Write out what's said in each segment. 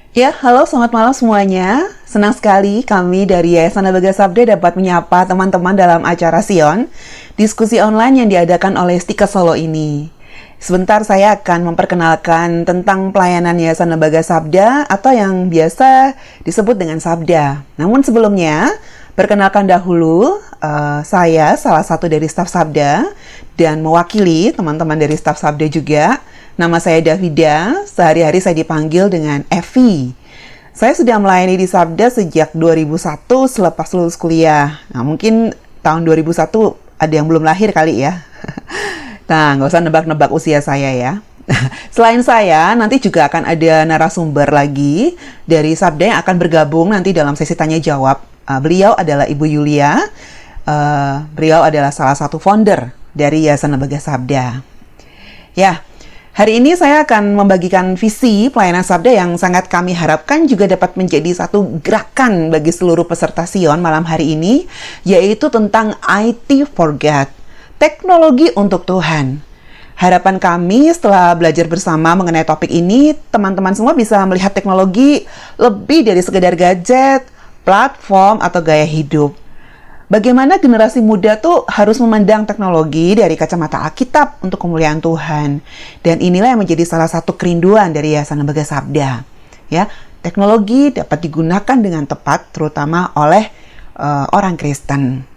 Ya, halo selamat malam semuanya. Senang sekali kami dari Yayasan Lembaga Sabda dapat menyapa teman-teman dalam acara Sion, diskusi online yang diadakan oleh Stika Solo ini. Sebentar saya akan memperkenalkan tentang pelayanan Yayasan Lembaga Sabda atau yang biasa disebut dengan Sabda. Namun sebelumnya, perkenalkan dahulu, saya salah satu dari staf Sabda dan mewakili teman-teman dari staf Sabda juga. Nama saya Davida, sehari-hari saya dipanggil dengan Evi. Saya sudah melayani di Sabda sejak 2001 selepas lulus kuliah. Nah, mungkin tahun 2001 ada yang belum lahir kali ya. Nah, nggak usah nebak-nebak usia saya ya. Selain saya, nanti juga akan ada narasumber lagi dari Sabda yang akan bergabung nanti dalam sesi tanya-jawab. Beliau adalah Ibu Yulia. Beliau adalah salah satu founder dari Yayasan Lembaga Sabda. Ya, hari ini saya akan membagikan visi pelayanan Sabda yang sangat kami harapkan juga dapat menjadi satu gerakan bagi seluruh peserta Sion malam hari ini, yaitu tentang IT for God, teknologi untuk Tuhan. Harapan kami setelah belajar bersama mengenai topik ini, teman-teman semua bisa melihat teknologi lebih dari sekedar gadget, platform, atau gaya hidup. Bagaimana generasi muda tuh harus memandang teknologi dari kacamata Alkitab untuk kemuliaan Tuhan. Dan inilah yang menjadi salah satu kerinduan dari Yayasan Lembaga Sabda. Ya, teknologi dapat digunakan dengan tepat terutama oleh orang Kristen.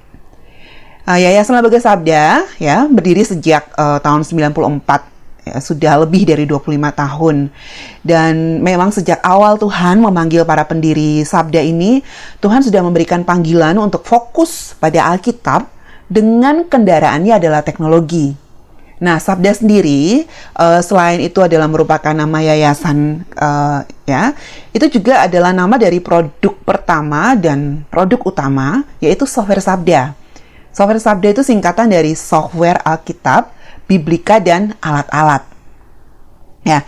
Yayasan Lembaga Sabda ya berdiri sejak tahun 94. Ya, sudah lebih dari 25 tahun. Dan memang sejak awal Tuhan memanggil para pendiri Sabda ini, Tuhan sudah memberikan panggilan untuk fokus pada Alkitab dengan kendaraannya adalah teknologi. Nah, Sabda sendiri selain itu adalah merupakan nama yayasan ya, itu juga adalah nama dari produk pertama dan produk utama yaitu software Sabda. Software Sabda itu singkatan dari software Alkitab, Biblika, dan alat-alat. Ya,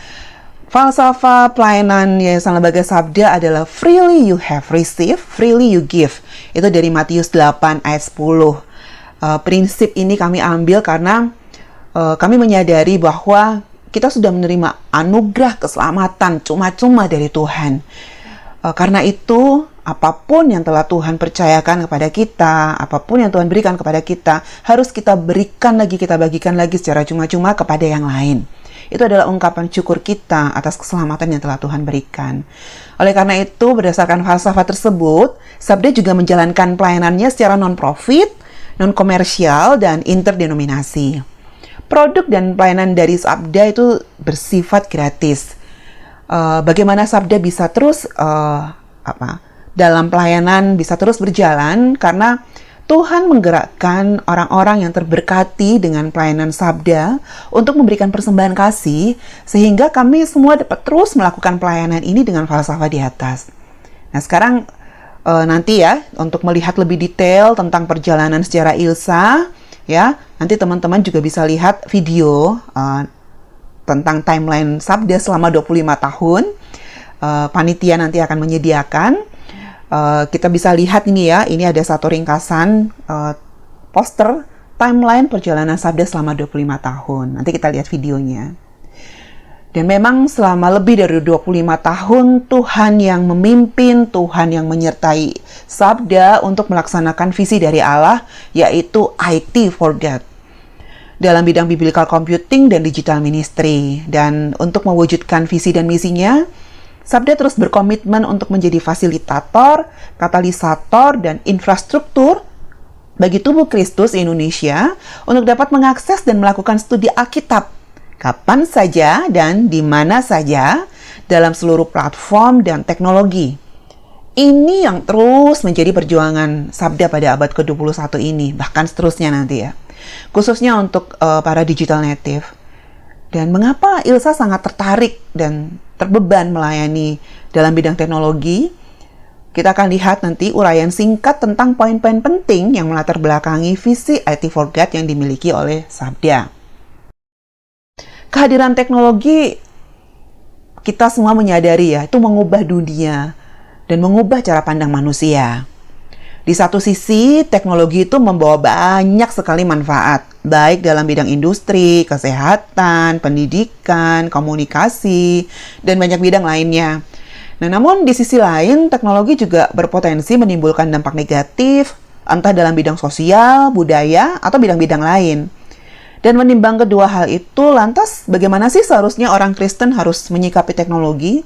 falsafah pelayanan Yayasan Lembaga Sabda adalah freely you have received, freely you give. Itu dari Matius 8 ayat 10. Prinsip ini kami ambil karena kami menyadari bahwa kita sudah menerima anugerah keselamatan cuma-cuma dari Tuhan. Karena itu, apapun yang telah Tuhan percayakan kepada kita, apapun yang Tuhan berikan kepada kita, harus kita berikan lagi, kita bagikan lagi secara cuma-cuma kepada yang lain. Itu adalah ungkapan syukur kita atas keselamatan yang telah Tuhan berikan. Oleh karena itu, berdasarkan falsafah tersebut, Sabda juga menjalankan pelayanannya secara non-profit, non-komersial, dan interdenominasi. Produk dan pelayanan dari Sabda itu bersifat gratis. Bagaimana Sabda bisa terus dalam pelayanan bisa terus berjalan karena Tuhan menggerakkan orang-orang yang terberkati dengan pelayanan Sabda untuk memberikan persembahan kasih sehingga kami semua dapat terus melakukan pelayanan ini dengan falsafah di atas. Nah, sekarang nanti ya untuk melihat lebih detail tentang perjalanan secara Ilsa ya, nanti teman-teman juga bisa lihat video tentang timeline Sabda selama 25 tahun. Panitia nanti akan menyediakan. Kita bisa lihat ini ya, ini ada satu ringkasan poster timeline perjalanan Sabda selama 25 tahun. Nanti kita lihat videonya. Dan memang selama lebih dari 25 tahun Tuhan yang memimpin, Tuhan yang menyertai Sabda untuk melaksanakan visi dari Allah, yaitu IT for God dalam bidang biblical computing dan digital ministry. Dan untuk mewujudkan visi dan misinya, Sabda terus berkomitmen untuk menjadi fasilitator, katalisator, dan infrastruktur bagi tubuh Kristus Indonesia untuk dapat mengakses dan melakukan studi Alkitab kapan saja dan di mana saja dalam seluruh platform dan teknologi. Ini yang terus menjadi perjuangan Sabda pada abad ke-21 ini, bahkan seterusnya nanti ya. Khususnya untuk para digital native. Dan mengapa Ilsa sangat tertarik dan terbeban melayani dalam bidang teknologi? Kita akan lihat nanti uraian singkat tentang poin-poin penting yang melatar belakangi visi IT for God yang dimiliki oleh Sabda. Kehadiran teknologi, kita semua menyadari ya, itu mengubah dunia dan mengubah cara pandang manusia. Di satu sisi, teknologi itu membawa banyak sekali manfaat, baik dalam bidang industri, kesehatan, pendidikan, komunikasi, dan banyak bidang lainnya. Nah, namun di sisi lain, teknologi juga berpotensi menimbulkan dampak negatif, entah dalam bidang sosial, budaya, atau bidang-bidang lain. Dan menimbang kedua hal itu, lantas bagaimana sih seharusnya orang Kristen harus menyikapi teknologi?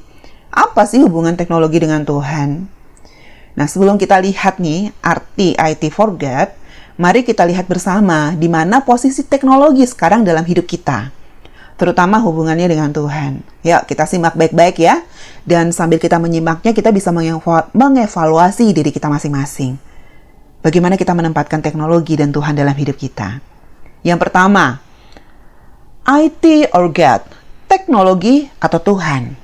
Apa sih hubungan teknologi dengan Tuhan? Nah, sebelum kita lihat nih arti IT for God, mari kita lihat bersama di mana posisi teknologi sekarang dalam hidup kita, terutama hubungannya dengan Tuhan. Yuk, kita simak baik-baik ya. Dan sambil kita menyimaknya, kita bisa mengevaluasi diri kita masing-masing. Bagaimana kita menempatkan teknologi dan Tuhan dalam hidup kita. Yang pertama, IT or God, teknologi atau Tuhan.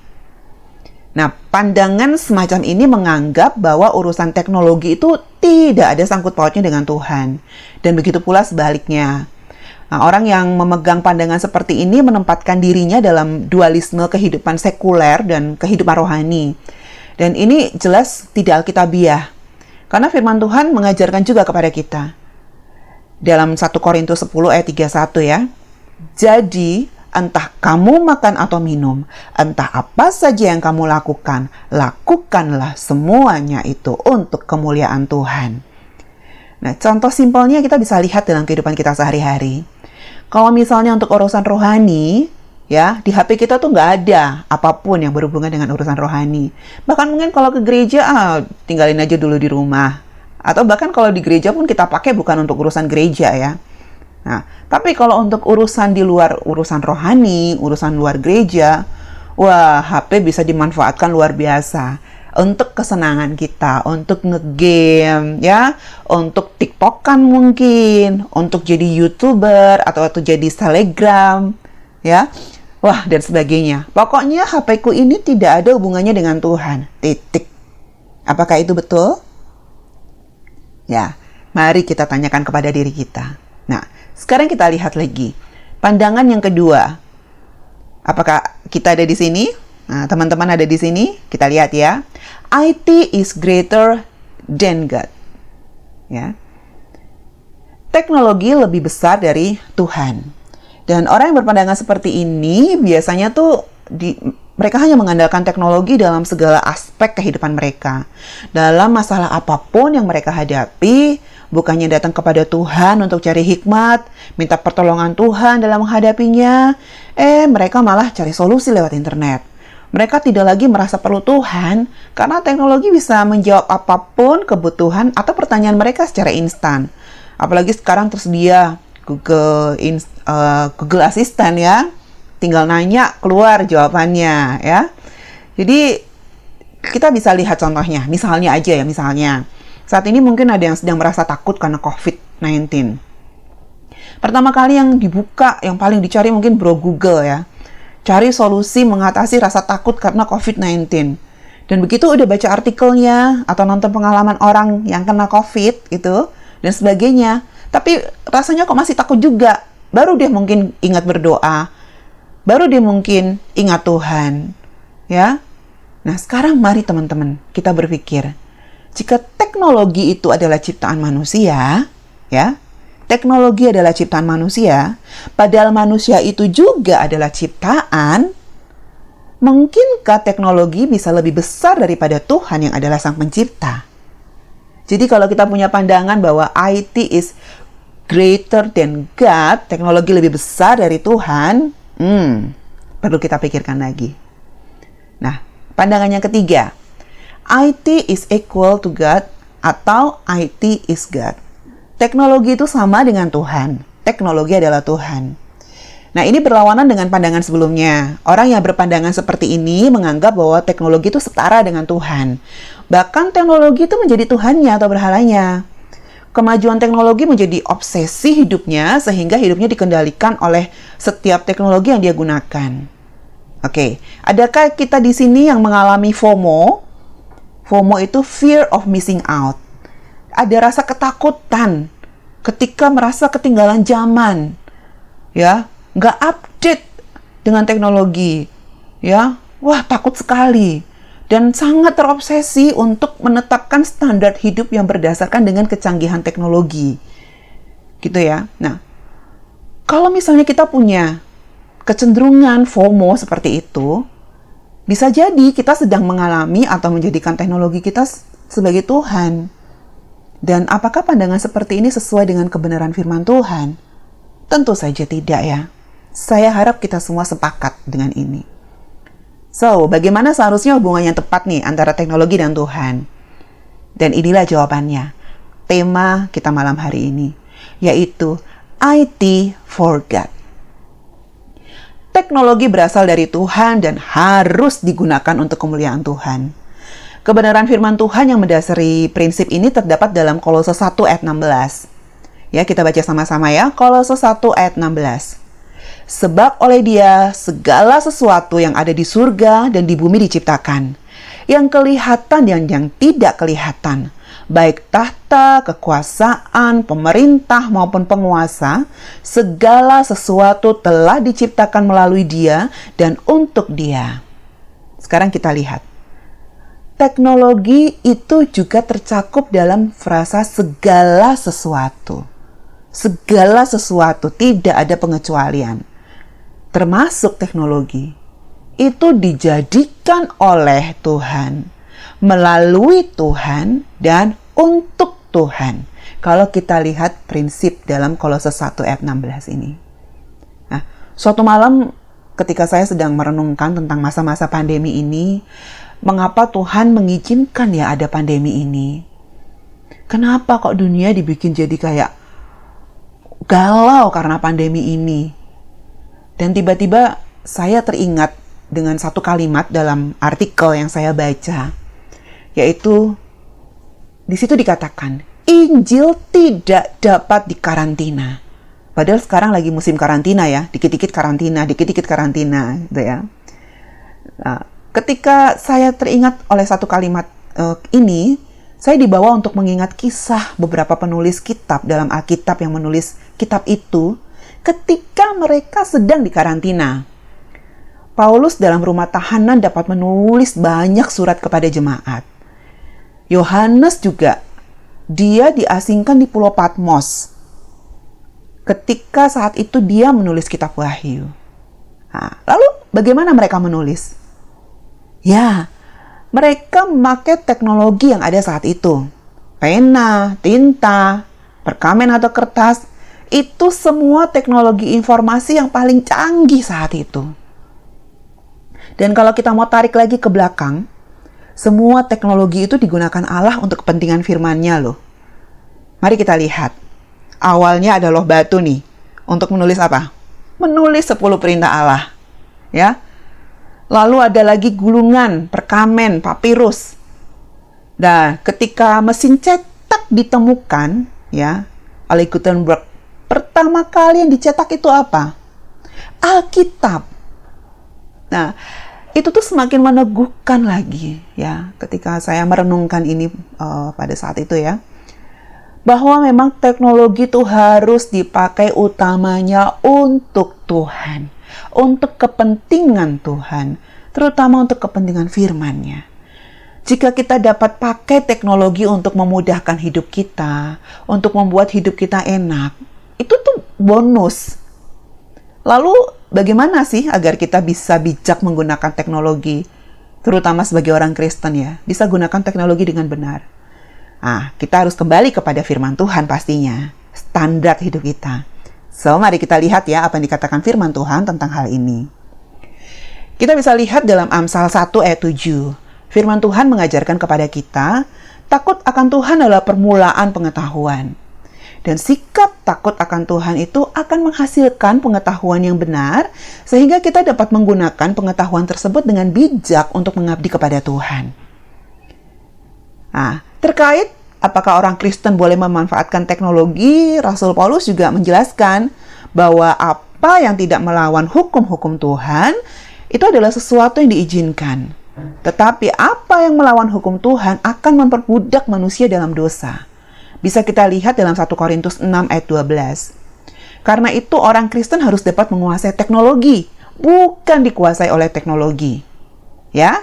Nah, pandangan semacam ini menganggap bahwa urusan teknologi itu tidak ada sangkut pautnya dengan Tuhan. Dan begitu pula sebaliknya. Nah, orang yang memegang pandangan seperti ini menempatkan dirinya dalam dualisme kehidupan sekuler dan kehidupan rohani. Dan ini jelas tidak alkitabiah. Karena firman Tuhan mengajarkan juga kepada kita. Dalam 1 Korintus 10 ayat 31 ya. Jadi, entah kamu makan atau minum, entah apa saja yang kamu lakukan, lakukanlah semuanya itu untuk kemuliaan Tuhan. Nah, contoh simpelnya kita bisa lihat dalam kehidupan kita sehari-hari. Kalau misalnya untuk urusan rohani, ya, di HP kita tuh nggak ada apapun yang berhubungan dengan urusan rohani. Bahkan mungkin kalau ke gereja, tinggalin aja dulu di rumah. Atau bahkan kalau di gereja pun kita pakai bukan untuk urusan gereja ya. Nah, tapi kalau untuk urusan di luar urusan rohani, urusan luar gereja, wah, HP bisa dimanfaatkan luar biasa. Untuk kesenangan kita, untuk nge-game, ya, untuk TikTokan mungkin, untuk jadi YouTuber, atau jadi Telegram, ya, wah, dan sebagainya. Pokoknya HP-ku ini tidak ada hubungannya dengan Tuhan, titik. Apakah itu betul? Ya, mari kita tanyakan kepada diri kita. Nah, sekarang kita lihat lagi. Pandangan yang kedua. Apakah kita ada di sini? Nah, teman-teman ada di sini? Kita lihat ya. IT is greater than God. Ya. Teknologi lebih besar dari Tuhan. Dan orang yang berpandangan seperti ini biasanya tuh mereka hanya mengandalkan teknologi dalam segala aspek kehidupan mereka. Dalam masalah apapun yang mereka hadapi, bukannya datang kepada Tuhan untuk cari hikmat, minta pertolongan Tuhan dalam menghadapinya, mereka malah cari solusi lewat internet. Mereka tidak lagi merasa perlu Tuhan, karena teknologi bisa menjawab apapun kebutuhan atau pertanyaan mereka secara instan. Apalagi sekarang tersedia Google Assistant ya. Tinggal nanya, keluar jawabannya ya. Jadi kita bisa lihat contohnya. Misalnya aja ya, misalnya. Saat ini mungkin ada yang sedang merasa takut karena COVID-19. Pertama kali yang dibuka, yang paling dicari mungkin Bro Google ya. Cari solusi mengatasi rasa takut karena COVID-19. Dan begitu udah baca artikelnya atau nonton pengalaman orang yang kena COVID gitu dan sebagainya. Tapi rasanya kok masih takut juga. Baru dia mungkin ingat berdoa. Baru dia mungkin ingat Tuhan, ya. Nah, sekarang mari teman-teman kita berpikir, jika teknologi itu adalah ciptaan manusia, ya, teknologi adalah ciptaan manusia, padahal manusia itu juga adalah ciptaan, mungkinkah teknologi bisa lebih besar daripada Tuhan yang adalah Sang Pencipta? Jadi kalau kita punya pandangan bahwa IT is greater than God, teknologi lebih besar dari Tuhan, perlu kita pikirkan lagi. Nah, pandangan yang ketiga, IT is equal to God atau IT is God. Teknologi itu sama dengan Tuhan. Teknologi adalah Tuhan. Nah, ini berlawanan dengan pandangan sebelumnya. Orang yang berpandangan seperti ini menganggap bahwa teknologi itu setara dengan Tuhan. Bahkan teknologi itu menjadi Tuhannya atau berhalanya. Kemajuan teknologi menjadi obsesi hidupnya sehingga hidupnya dikendalikan oleh setiap teknologi yang dia gunakan. Oke, adakah kita di sini yang mengalami FOMO? FOMO itu fear of missing out. Ada rasa ketakutan ketika merasa ketinggalan zaman. Ya, nggak update dengan teknologi. Ya, wah takut sekali. Dan sangat terobsesi untuk menetapkan standar hidup yang berdasarkan dengan kecanggihan teknologi. Gitu ya. Nah, kalau misalnya kita punya kecenderungan FOMO seperti itu, Bisa jadi kita sedang mengalami atau menjadikan teknologi kita sebagai Tuhan. Dan apakah pandangan seperti ini sesuai dengan kebenaran firman Tuhan? Tentu saja tidak ya. Saya harap kita semua sepakat dengan ini. So, bagaimana seharusnya hubungan yang tepat nih antara teknologi dan Tuhan? Dan inilah jawabannya. Tema kita malam hari ini, yaitu IT for God. Teknologi berasal dari Tuhan dan harus digunakan untuk kemuliaan Tuhan. Kebenaran firman Tuhan yang mendasari prinsip ini terdapat dalam Kolose 1 ayat 16. Ya, kita baca sama-sama ya, Kolose 1 ayat 16. Sebab oleh Dia segala sesuatu yang ada di surga dan di bumi diciptakan, yang kelihatan dan yang tidak kelihatan, baik tahta, kekuasaan, pemerintah maupun penguasa, segala sesuatu telah diciptakan melalui Dia dan untuk Dia. Sekarang kita lihat. Teknologi itu juga tercakup dalam frasa segala sesuatu. Segala sesuatu, tidak ada pengecualian. Termasuk teknologi. Itu dijadikan oleh Tuhan, melalui Tuhan, dan untuk Tuhan. Kalau kita lihat prinsip dalam Kolose 1 ayat 16 ini. Nah, suatu malam ketika saya sedang merenungkan tentang masa-masa pandemi ini, mengapa Tuhan mengizinkan ya ada pandemi ini? Kenapa kok dunia dibikin jadi kayak galau karena pandemi ini? Dan tiba-tiba saya teringat dengan satu kalimat dalam artikel yang saya baca, yaitu di situ dikatakan, Injil tidak dapat dikarantina. Padahal sekarang lagi musim karantina ya, dikit-dikit karantina, gitu ya. Nah, ketika saya teringat oleh satu kalimat ini, saya dibawa untuk mengingat kisah beberapa penulis kitab dalam Alkitab yang menulis kitab itu ketika mereka sedang dikarantina. Paulus dalam rumah tahanan dapat menulis banyak surat kepada jemaat. Yohanes juga, dia diasingkan di Pulau Patmos. Ketika saat itu dia menulis kitab Wahyu. Nah, lalu bagaimana mereka menulis? Ya, mereka memakai teknologi yang ada saat itu. Pena, tinta, perkamen atau kertas, itu semua teknologi informasi yang paling canggih saat itu. Dan kalau kita mau tarik lagi ke belakang, semua teknologi itu digunakan Allah untuk kepentingan firman-Nya loh. Mari kita lihat. Awalnya ada loh batu nih. Untuk menulis apa? Menulis 10 perintah Allah. Ya. Lalu ada lagi gulungan, perkamen, papirus. Nah, ketika mesin cetak ditemukan, ya, oleh Gutenberg, pertama kali yang dicetak itu apa? Alkitab. Nah, itu tuh semakin meneguhkan lagi, ya, ketika saya merenungkan ini pada saat itu ya, bahwa memang teknologi itu harus dipakai utamanya untuk Tuhan, untuk kepentingan Tuhan, terutama untuk kepentingan firman-Nya. Jika kita dapat pakai teknologi untuk memudahkan hidup kita, untuk membuat hidup kita enak, itu tuh bonus. Lalu bagaimana sih agar kita bisa bijak menggunakan teknologi, terutama sebagai orang Kristen ya, bisa gunakan teknologi dengan benar? Nah, kita harus kembali kepada firman Tuhan pastinya, standar hidup kita. So, mari kita lihat ya apa yang dikatakan firman Tuhan tentang hal ini. Kita bisa lihat dalam Amsal 1 ayat 7. Firman Tuhan mengajarkan kepada kita, takut akan Tuhan adalah permulaan pengetahuan. Dan sikap takut akan Tuhan itu akan menghasilkan pengetahuan yang benar, sehingga kita dapat menggunakan pengetahuan tersebut dengan bijak untuk mengabdi kepada Tuhan. Nah, terkait apakah orang Kristen boleh memanfaatkan teknologi, Rasul Paulus juga menjelaskan bahwa apa yang tidak melawan hukum-hukum Tuhan itu adalah sesuatu yang diizinkan. Tetapi apa yang melawan hukum Tuhan akan memperbudak manusia dalam dosa. Bisa kita lihat dalam 1 Korintus 6 ayat 12. Karena itu orang Kristen harus dapat menguasai teknologi, bukan dikuasai oleh teknologi. Ya?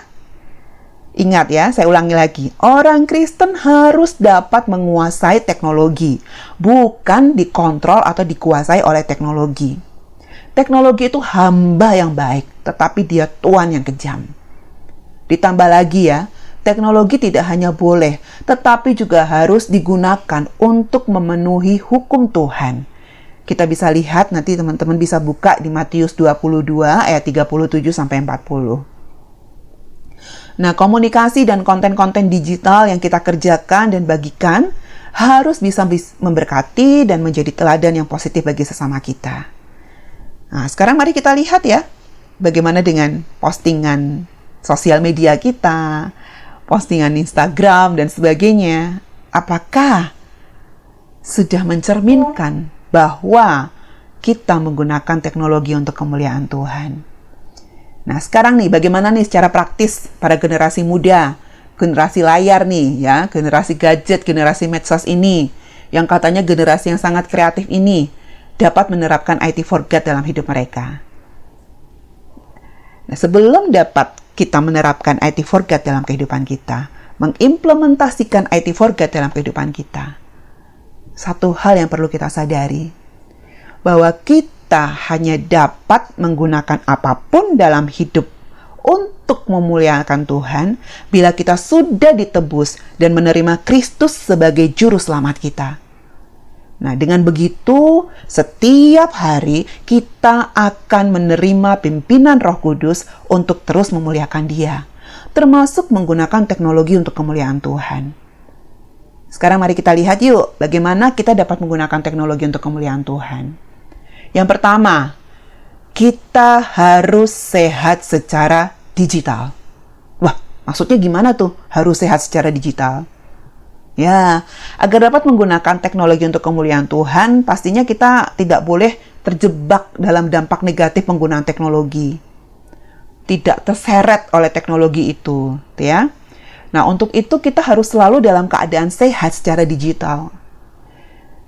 Ingat ya, saya ulangi lagi. Orang Kristen harus dapat menguasai teknologi, bukan dikontrol atau dikuasai oleh teknologi. Teknologi itu hamba yang baik, tetapi dia tuan yang kejam. Ditambah lagi ya, teknologi tidak hanya boleh, tetapi juga harus digunakan untuk memenuhi hukum Tuhan. Kita bisa lihat, nanti teman-teman bisa buka di Matius 22 ayat 37-40. Nah, komunikasi dan konten-konten digital yang kita kerjakan dan bagikan harus bisa memberkati dan menjadi teladan yang positif bagi sesama kita. Nah, sekarang mari kita lihat ya, bagaimana dengan postingan sosial media kita, postingan Instagram dan sebagainya. Apakah sudah mencerminkan bahwa kita menggunakan teknologi untuk kemuliaan Tuhan? Nah, sekarang nih, bagaimana nih secara praktis para generasi muda, generasi layar nih ya, generasi gadget, generasi medsos ini, yang katanya generasi yang sangat kreatif ini, dapat menerapkan IT for God dalam hidup mereka. Nah, sebelum dapat kita menerapkan IT for God dalam kehidupan kita, mengimplementasikan IT for God dalam kehidupan kita, satu hal yang perlu kita sadari, bahwa kita hanya dapat menggunakan apapun dalam hidup untuk memuliakan Tuhan bila kita sudah ditebus dan menerima Kristus sebagai juru selamat kita. Nah, dengan begitu, setiap hari kita akan menerima pimpinan Roh Kudus untuk terus memuliakan Dia, termasuk menggunakan teknologi untuk kemuliaan Tuhan. Sekarang mari kita lihat yuk, bagaimana kita dapat menggunakan teknologi untuk kemuliaan Tuhan. Yang pertama, kita harus sehat secara digital. Wah, maksudnya gimana tuh harus sehat secara digital? Ya, agar dapat menggunakan teknologi untuk kemuliaan Tuhan, pastinya kita tidak boleh terjebak dalam dampak negatif penggunaan teknologi. Tidak terseret oleh teknologi itu, ya. Nah, untuk itu kita harus selalu dalam keadaan sehat secara digital.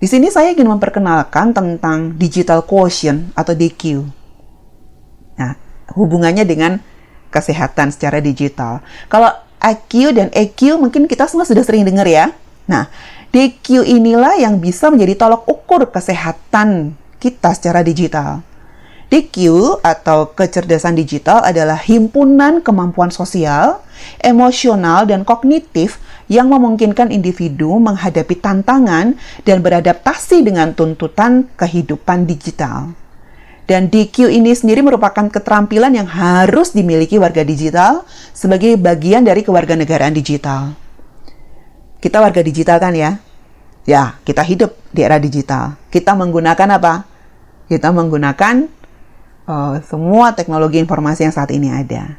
Di sini saya ingin memperkenalkan tentang digital quotient atau DQ. Nah, hubungannya dengan kesehatan secara digital. Kalau IQ dan EQ mungkin kita semua sudah sering dengar ya. Nah, DQ inilah yang bisa menjadi tolok ukur kesehatan kita secara digital. DQ atau kecerdasan digital adalah himpunan kemampuan sosial, emosional, dan kognitif yang memungkinkan individu menghadapi tantangan dan beradaptasi dengan tuntutan kehidupan digital. Dan DQ ini sendiri merupakan keterampilan yang harus dimiliki warga digital sebagai bagian dari kewarganegaraan digital. Kita warga digital kan ya? Ya, kita hidup di era digital. Kita menggunakan apa? Kita menggunakan semua teknologi informasi yang saat ini ada.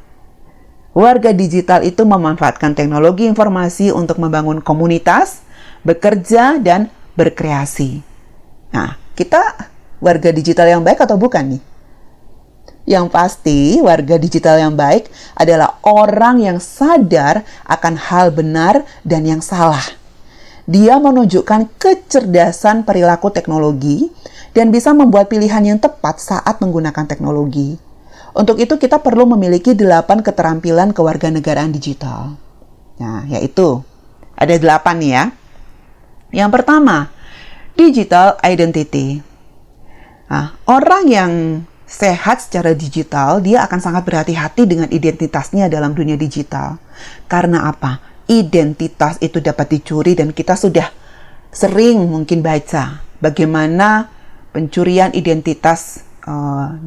Warga digital itu memanfaatkan teknologi informasi untuk membangun komunitas, bekerja, dan berkreasi. Nah, kita warga digital yang baik atau bukan nih? Yang pasti, warga digital yang baik adalah orang yang sadar akan hal benar dan yang salah. Dia menunjukkan kecerdasan perilaku teknologi dan bisa membuat pilihan yang tepat saat menggunakan teknologi. Untuk itu kita perlu memiliki 8 keterampilan kewarganegaraan digital. Nah, yaitu ada 8 nih ya. Yang pertama, digital identity. Nah, orang yang sehat secara digital, dia akan sangat berhati-hati dengan identitasnya dalam dunia digital. Karena apa? Identitas itu dapat dicuri dan kita sudah sering mungkin baca bagaimana pencurian identitas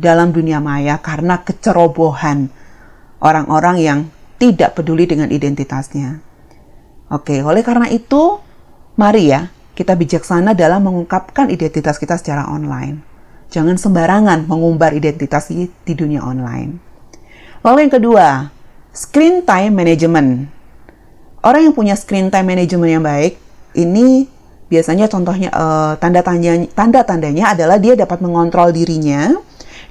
dalam dunia maya karena kecerobohan orang-orang yang tidak peduli dengan identitasnya. Oke, oleh karena itu, mari ya, kita bijaksana dalam mengungkapkan identitas kita secara online. Jangan sembarangan mengumbar identitas di dunia online. Lalu yang kedua, screen time management. Orang yang punya screen time management yang baik, ini biasanya contohnya tanda-tandanya adalah dia dapat mengontrol dirinya,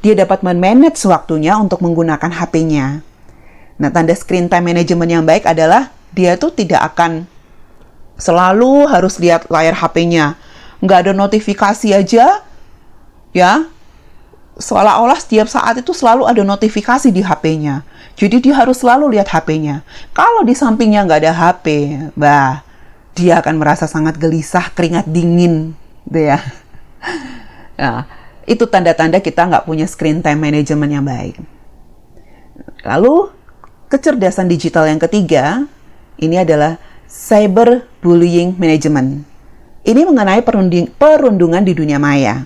dia dapat memanage waktunya untuk menggunakan HP-nya. Nah, tanda screen time management yang baik adalah dia tuh tidak akan selalu harus lihat layar HP-nya. Nggak ada notifikasi aja, ya. Seolah-olah setiap saat itu selalu ada notifikasi di HP-nya. Jadi dia harus selalu lihat HP-nya. Kalau di sampingnya nggak ada HP, dia akan merasa sangat gelisah, keringat dingin, gitu ya. Nah, itu tanda-tanda kita nggak punya screen time management yang baik. Lalu, kecerdasan digital yang ketiga, ini adalah cyberbullying management. Ini mengenai perundungan di dunia maya.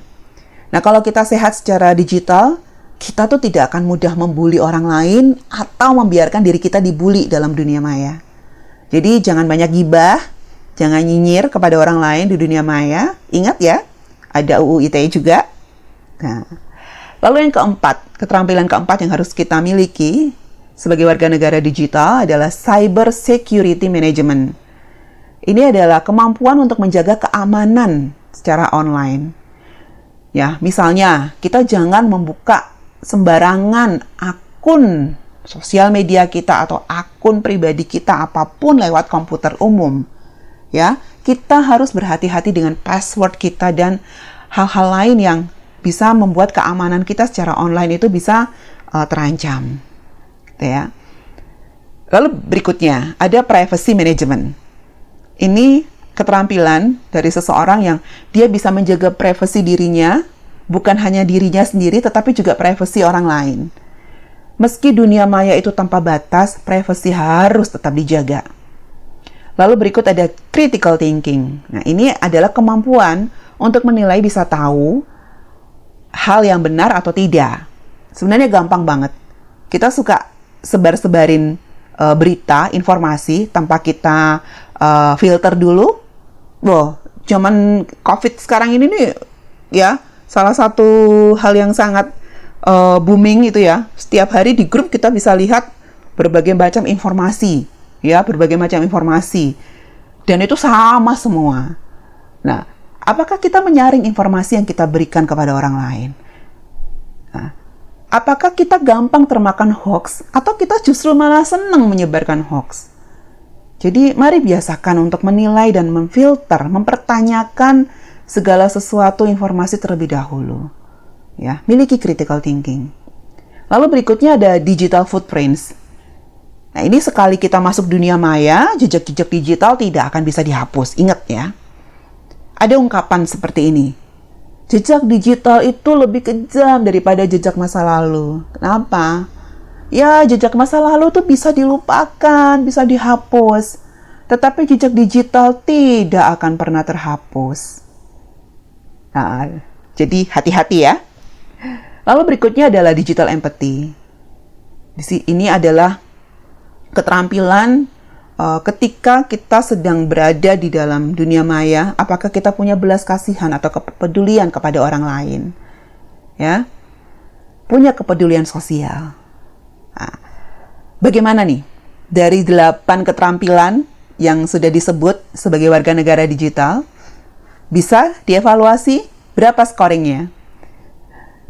Nah, kalau kita sehat secara digital, kita tuh tidak akan mudah membuli orang lain atau membiarkan diri kita dibully dalam dunia maya. Jadi jangan banyak gibah, jangan nyinyir kepada orang lain di dunia maya. Ingat ya, ada UU ITE juga. Nah, lalu yang keempat, keterampilan keempat yang harus kita miliki sebagai warga negara digital adalah cyber security management. Ini adalah kemampuan untuk menjaga keamanan secara online. Ya, misalnya kita jangan membuka sembarangan akun sosial media kita atau akun pribadi kita apapun lewat komputer umum. Ya, kita harus berhati-hati dengan password kita dan hal-hal lain yang bisa membuat keamanan kita secara online itu bisa terancam. Ya. Lalu berikutnya ada privacy management. Ini keterampilan dari seseorang yang dia bisa menjaga privasi dirinya, bukan hanya dirinya sendiri, tetapi juga privasi orang lain. Meski dunia maya itu tanpa batas, privasi harus tetap dijaga. Lalu berikut ada critical thinking. Nah, ini adalah kemampuan untuk menilai bisa tahu hal yang benar atau tidak. Sebenarnya gampang banget. Kita suka sebar-sebarin berita, informasi tanpa kita filter dulu. Wah, zaman COVID sekarang ini nih, ya, salah satu hal yang sangat booming itu ya. Setiap hari di grup kita bisa lihat berbagai macam informasi, ya, berbagai macam informasi. Dan itu sama semua. Nah, apakah kita menyaring informasi yang kita berikan kepada orang lain? Nah, apakah kita gampang termakan hoax atau kita justru malah senang menyebarkan hoax? Jadi mari biasakan untuk menilai dan memfilter, mempertanyakan segala sesuatu informasi terlebih dahulu. Ya, miliki critical thinking. Lalu berikutnya ada digital footprints. Nah, ini sekali kita masuk dunia maya, jejak-jejak digital tidak akan bisa dihapus. Ingat ya. Ada ungkapan seperti ini. Jejak digital itu lebih kejam daripada jejak masa lalu. Kenapa? Ya, jejak masa lalu tuh bisa dilupakan, bisa dihapus. Tetapi jejak digital tidak akan pernah terhapus. Nah, jadi hati-hati ya. Lalu berikutnya adalah digital empathy. Ini adalah keterampilan ketika kita sedang berada di dalam dunia maya, apakah kita punya belas kasihan atau kepedulian kepada orang lain. Ya. Punya kepedulian sosial. Nah, bagaimana nih dari 8 keterampilan yang sudah disebut sebagai warga negara digital? Bisa dievaluasi berapa scoringnya?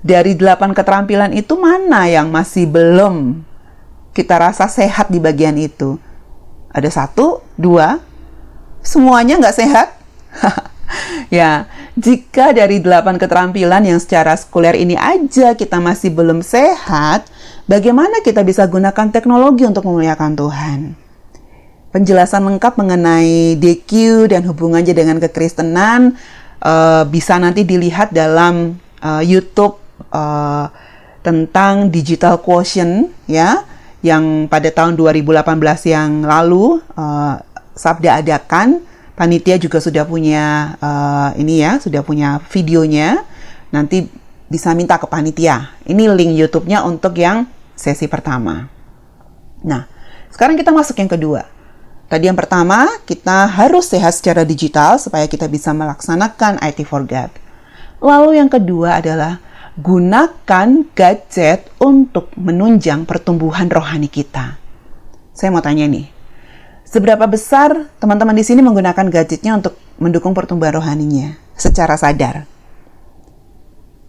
Dari 8 keterampilan itu mana yang masih belum kita rasa sehat di bagian itu? Ada 1, 2, semuanya nggak sehat? Ya, jika dari 8 keterampilan yang secara sekuler ini aja kita masih belum sehat, bagaimana kita bisa gunakan teknologi untuk memuliakan Tuhan? Penjelasan lengkap mengenai DQ dan hubungannya dengan kekristenan bisa nanti dilihat dalam YouTube tentang digital quotient, ya, yang pada tahun 2018 yang lalu Sabda adakan. Panitia juga sudah punya sudah punya videonya. Nanti bisa minta ke panitia. Ini link YouTube-nya untuk yang sesi pertama. Nah, sekarang kita masuk yang kedua. Tadi yang pertama, kita harus sehat secara digital supaya kita bisa melaksanakan IT for God. Lalu yang kedua adalah gunakan gadget untuk menunjang pertumbuhan rohani kita. Saya mau tanya nih, seberapa besar teman-teman di sini menggunakan gadgetnya untuk mendukung pertumbuhan rohaninya secara sadar?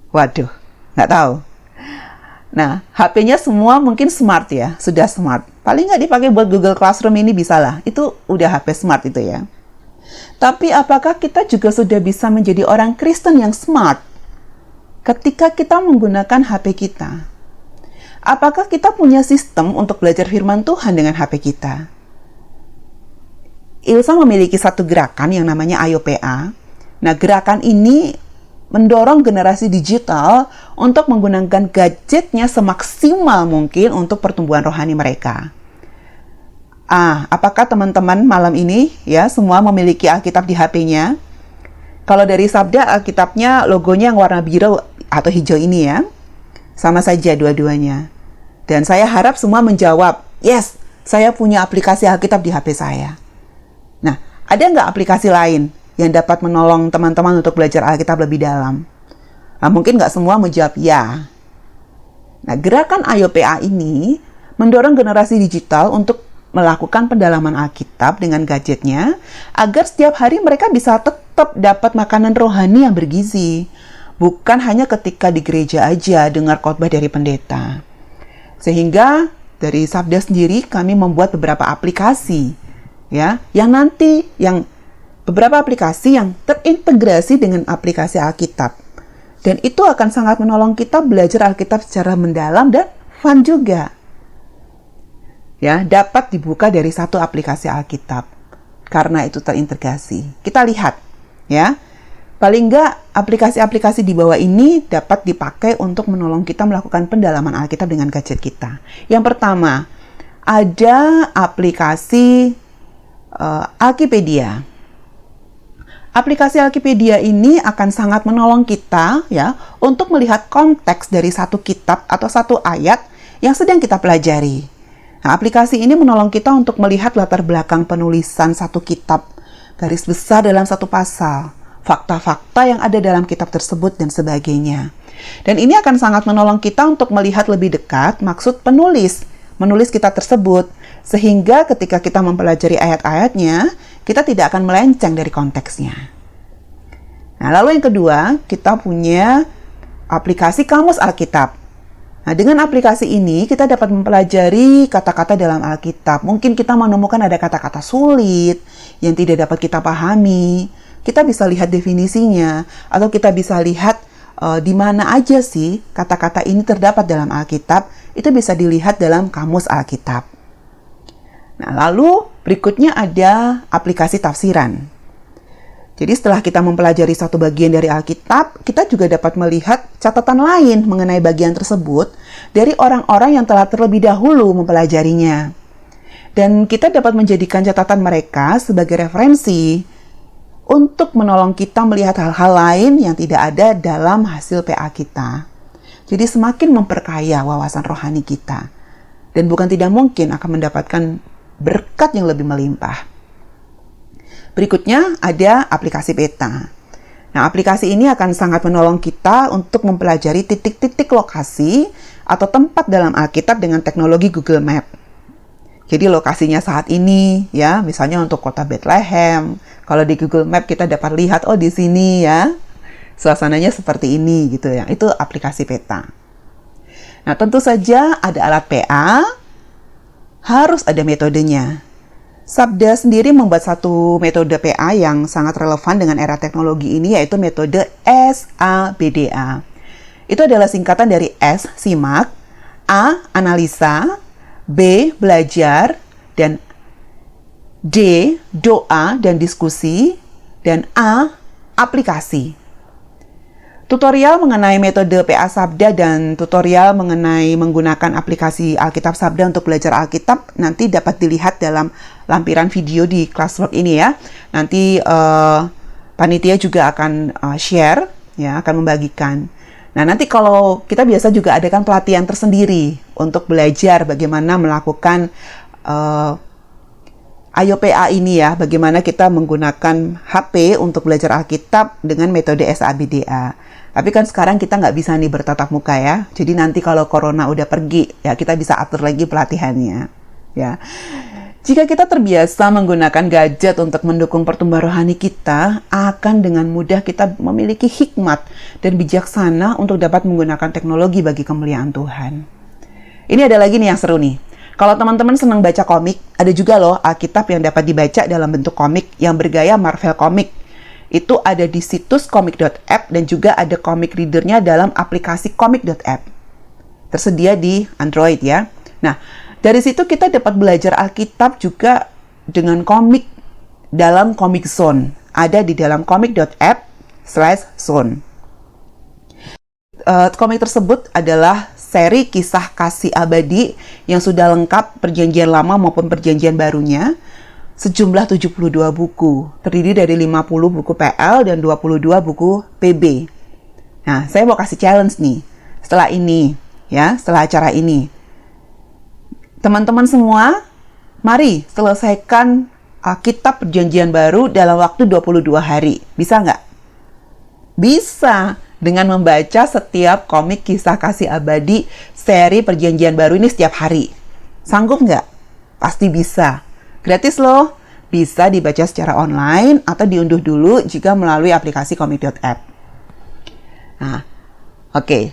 Waduh, nggak tahu. Nah, HP-nya semua mungkin smart ya, sudah smart. Paling nggak dipakai buat Google Classroom ini bisa lah. Itu udah HP smart itu ya. Tapi apakah kita juga sudah bisa menjadi orang Kristen yang smart ketika kita menggunakan HP kita? Apakah kita punya sistem untuk belajar firman Tuhan dengan HP kita? Ilsa memiliki satu gerakan yang namanya Ayo PA. Nah, gerakan ini mendorong generasi digital untuk menggunakan gadgetnya semaksimal mungkin untuk pertumbuhan rohani mereka. Apakah teman-teman malam ini ya semua memiliki Alkitab di HP-nya? Kalau dari Sabda, Alkitabnya logonya yang warna biru atau hijau ini ya. Sama saja dua-duanya. Dan saya harap semua menjawab, yes, saya punya aplikasi Alkitab di HP saya. Nah, ada nggak aplikasi lain yang dapat menolong teman-teman untuk belajar Alkitab lebih dalam? Nah, mungkin nggak semua menjawab ya. Nah, gerakan Ayo PA ini mendorong generasi digital untuk melakukan pendalaman Alkitab dengan gadgetnya agar setiap hari mereka bisa tetap dapat makanan rohani yang bergizi. Bukan hanya ketika di gereja aja dengar khotbah dari pendeta. Sehingga dari Sabda sendiri kami membuat beberapa aplikasi ya, yang beberapa aplikasi yang terintegrasi dengan aplikasi Alkitab. Dan itu akan sangat menolong kita belajar Alkitab secara mendalam dan fun juga. Ya, dapat dibuka dari satu aplikasi Alkitab. Karena itu terintegrasi. Kita lihat ya. Paling nggak aplikasi-aplikasi di bawah ini dapat dipakai untuk menolong kita melakukan pendalaman Alkitab dengan gadget kita. Yang pertama, ada aplikasi Alkipedia. Aplikasi Alkipedia ini akan sangat menolong kita ya untuk melihat konteks dari satu kitab atau satu ayat yang sedang kita pelajari. Nah, aplikasi ini menolong kita untuk melihat latar belakang penulisan satu kitab, garis besar dalam satu pasal, fakta-fakta yang ada dalam kitab tersebut, dan sebagainya. Dan ini akan sangat menolong kita untuk melihat lebih dekat maksud penulis kitab tersebut, sehingga ketika kita mempelajari ayat-ayatnya, kita tidak akan melenceng dari konteksnya. Nah, lalu yang kedua, kita punya aplikasi Kamus Alkitab. Nah, dengan aplikasi ini, kita dapat mempelajari kata-kata dalam Alkitab. Mungkin kita menemukan ada kata-kata sulit yang tidak dapat kita pahami. Kita bisa lihat definisinya, atau kita bisa lihat di mana aja sih kata-kata ini terdapat dalam Alkitab. Itu bisa dilihat dalam Kamus Alkitab. Nah, lalu berikutnya ada aplikasi tafsiran. Jadi setelah kita mempelajari satu bagian dari Alkitab, kita juga dapat melihat catatan lain mengenai bagian tersebut dari orang-orang yang telah terlebih dahulu mempelajarinya. Dan kita dapat menjadikan catatan mereka sebagai referensi untuk menolong kita melihat hal-hal lain yang tidak ada dalam hasil PA kita. Jadi semakin memperkaya wawasan rohani kita. Dan bukan tidak mungkin akan mendapatkan berkat yang lebih melimpah. Berikutnya ada aplikasi peta. Nah, aplikasi ini akan sangat menolong kita untuk mempelajari titik-titik lokasi atau tempat dalam Alkitab dengan teknologi Google Map. Jadi lokasinya saat ini ya, misalnya untuk kota Bethlehem. Kalau di Google Map kita dapat lihat, oh di sini ya, suasananya seperti ini gitu ya. Itu aplikasi peta. Nah, tentu saja ada alat PA, harus ada metodenya. Sabda sendiri membuat satu metode PA yang sangat relevan dengan era teknologi ini, yaitu metode SABDA. Itu adalah singkatan dari S, simak, A, analisa, B, belajar, dan D, doa dan diskusi, dan A, aplikasi. Tutorial mengenai metode PA Sabda dan tutorial mengenai menggunakan aplikasi Alkitab Sabda untuk belajar Alkitab nanti dapat dilihat dalam lampiran video di Classwork ini ya. Nanti panitia juga akan share, ya, akan membagikan. Nah, nanti kalau kita biasa juga adakan pelatihan tersendiri untuk belajar bagaimana melakukan Ayo PA ini ya, bagaimana kita menggunakan HP untuk belajar Alkitab dengan metode SABDA. Tapi kan sekarang kita nggak bisa nih bertatap muka ya. Jadi nanti kalau corona udah pergi, ya kita bisa atur lagi pelatihannya. Ya. Jika kita terbiasa menggunakan gadget untuk mendukung pertumbuhan rohani kita, akan dengan mudah kita memiliki hikmat dan bijaksana untuk dapat menggunakan teknologi bagi kemuliaan Tuhan. Ini ada lagi nih yang seru nih. Kalau teman-teman senang baca komik, ada juga loh Alkitab yang dapat dibaca dalam bentuk komik yang bergaya Marvel Comic. Itu ada di situs komik.app dan juga ada komik readernya dalam aplikasi komik.app. Tersedia di Android ya. Nah, dari situ kita dapat belajar Alkitab juga dengan komik dalam Comic Zone. Ada di dalam komik.app/zone. Komik tersebut adalah seri kisah kasih abadi yang sudah lengkap perjanjian lama maupun perjanjian barunya, sejumlah 72 buku, terdiri dari 50 buku PL dan 22 buku PB. Nah, saya mau kasih challenge nih, setelah acara ini. Teman-teman semua, mari selesaikan kitab perjanjian baru dalam waktu 22 hari. Bisa nggak? Bisa, dengan membaca setiap komik kisah kasih abadi seri perjanjian baru ini setiap hari. Sanggup nggak? Pasti bisa. Gratis loh. Bisa dibaca secara online atau diunduh dulu jika melalui aplikasi komik.app. Nah, oke.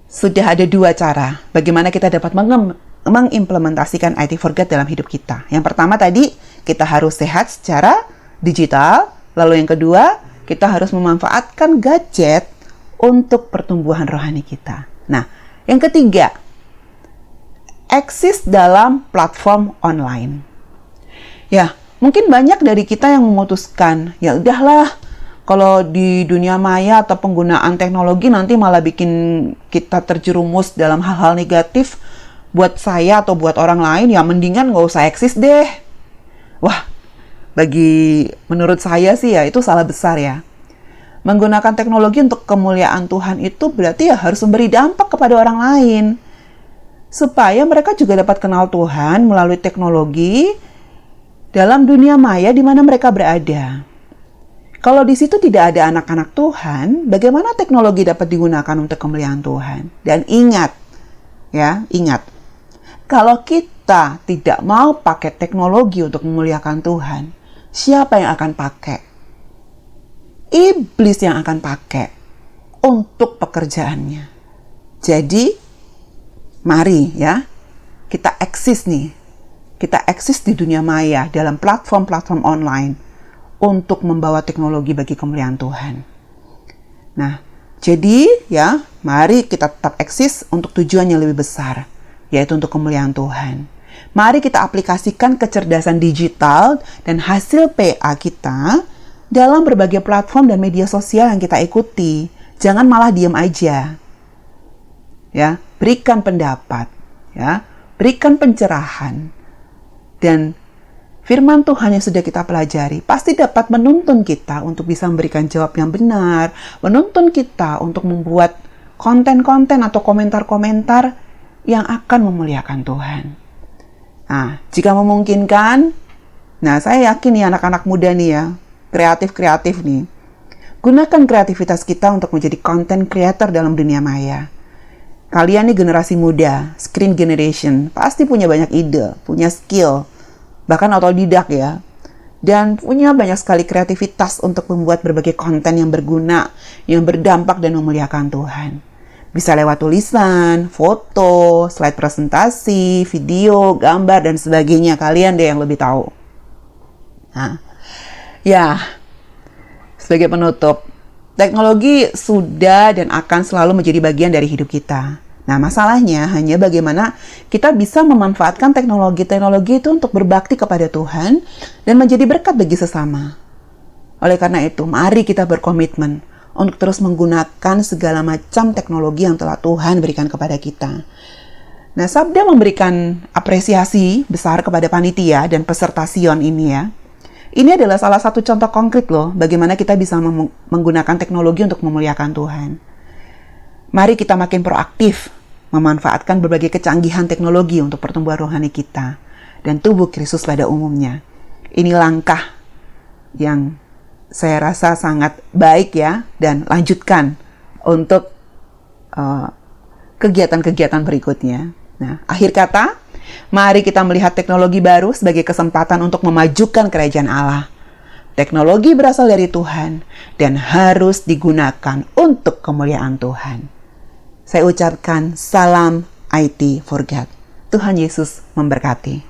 Sudah ada dua cara bagaimana kita dapat mengimplementasikan IT for God dalam hidup kita. Yang pertama tadi, kita harus sehat secara digital. Lalu yang kedua, kita harus memanfaatkan gadget untuk pertumbuhan rohani kita. Nah, yang ketiga, eksis dalam platform online. Ya, mungkin banyak dari kita yang memutuskan, ya udahlah, kalau di dunia maya atau penggunaan teknologi nanti malah bikin kita terjerumus dalam hal-hal negatif. Buat saya atau buat orang lain, ya mendingan nggak usah eksis deh. Wah, menurut saya sih ya itu salah besar ya. Menggunakan teknologi untuk kemuliaan Tuhan itu berarti ya harus memberi dampak kepada orang lain. Supaya mereka juga dapat kenal Tuhan melalui teknologi dalam dunia maya di mana mereka berada. Kalau di situ tidak ada anak-anak Tuhan, bagaimana teknologi dapat digunakan untuk kemuliaan Tuhan? Dan ingat, kalau kita tidak mau pakai teknologi untuk memuliakan Tuhan, siapa yang akan pakai? Iblis yang akan pakai untuk pekerjaannya. Jadi, mari ya, kita eksis nih. Kita eksis di dunia maya dalam platform-platform online untuk membawa teknologi bagi kemuliaan Tuhan. Nah, jadi ya, mari kita tetap eksis untuk tujuan yang lebih besar, yaitu untuk kemuliaan Tuhan. Mari kita aplikasikan kecerdasan digital dan hasil PA kita dalam berbagai platform dan media sosial yang kita ikuti. Jangan malah diam aja. Ya, berikan pendapat, ya, berikan pencerahan. Dan firman Tuhan yang sudah kita pelajari pasti dapat menuntun kita untuk bisa memberikan jawab yang benar, menuntun kita untuk membuat konten-konten atau komentar-komentar yang akan memuliakan Tuhan. Nah, jika memungkinkan, saya yakin nih anak-anak muda nih ya, kreatif nih. Gunakan kreativitas kita untuk menjadi content creator dalam dunia maya. Kalian nih generasi muda, screen generation, pasti punya banyak ide, punya skill, bahkan otodidak ya. Dan punya banyak sekali kreativitas untuk membuat berbagai konten yang berguna, yang berdampak dan memuliakan Tuhan. Bisa lewat tulisan, foto, slide presentasi, video, gambar, dan sebagainya. Kalian deh yang lebih tahu. Nah, ya, sebagai penutup, teknologi sudah dan akan selalu menjadi bagian dari hidup kita. Nah, masalahnya hanya bagaimana kita bisa memanfaatkan teknologi-teknologi itu untuk berbakti kepada Tuhan dan menjadi berkat bagi sesama. Oleh karena itu, mari kita berkomitmen untuk terus menggunakan segala macam teknologi yang telah Tuhan berikan kepada kita. Nah, Sabda memberikan apresiasi besar kepada panitia dan peserta Sion ini ya. Ini adalah salah satu contoh konkret loh, bagaimana kita bisa menggunakan teknologi untuk memuliakan Tuhan. Mari kita makin proaktif, memanfaatkan berbagai kecanggihan teknologi untuk pertumbuhan rohani kita dan tubuh Kristus pada umumnya. Ini langkah yang saya rasa sangat baik ya, dan lanjutkan untuk kegiatan-kegiatan berikutnya. Nah, akhir kata, mari kita melihat teknologi baru sebagai kesempatan untuk memajukan kerajaan Allah. Teknologi berasal dari Tuhan dan harus digunakan untuk kemuliaan Tuhan. Saya ucapkan salam IT for God. Tuhan Yesus memberkati.